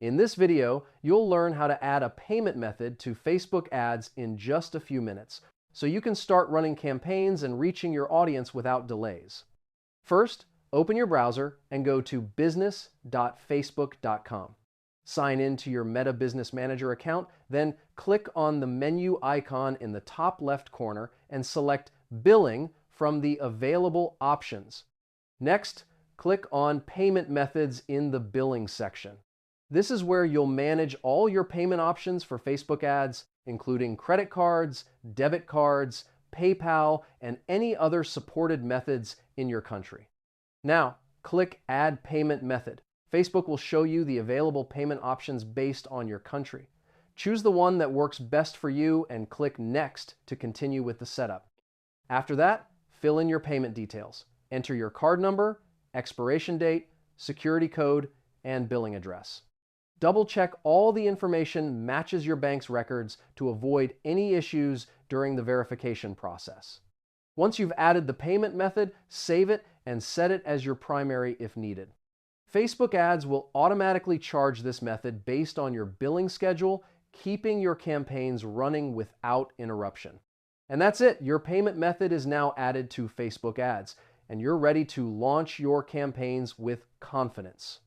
In this video, you'll learn how to add a payment method to Facebook ads in just a few minutes, so you can start running campaigns and reaching your audience without delays. First, open your browser and go to business.facebook.com. Sign in to your Meta Business Manager account, then click on the menu icon in the top left corner and select Billing from the available options. Next, click on Payment Methods in the Billing section. This is where you'll manage all your payment options for Facebook ads, including credit cards, debit cards, PayPal, and any other supported methods in your country. Now, click Add Payment Method. Facebook will show you the available payment options based on your country. Choose the one that works best for you and click Next to continue with the setup. After that, fill in your payment details. Enter your card number, expiration date, security code, and billing address. Double-check all the information matches your bank's records to avoid any issues during the verification process. Once you've added the payment method, save it and set it as your primary if needed. Facebook ads will automatically charge this method based on your billing schedule, keeping your campaigns running without interruption. And that's it. Your payment method is now added to Facebook ads, and you're ready to launch your campaigns with confidence.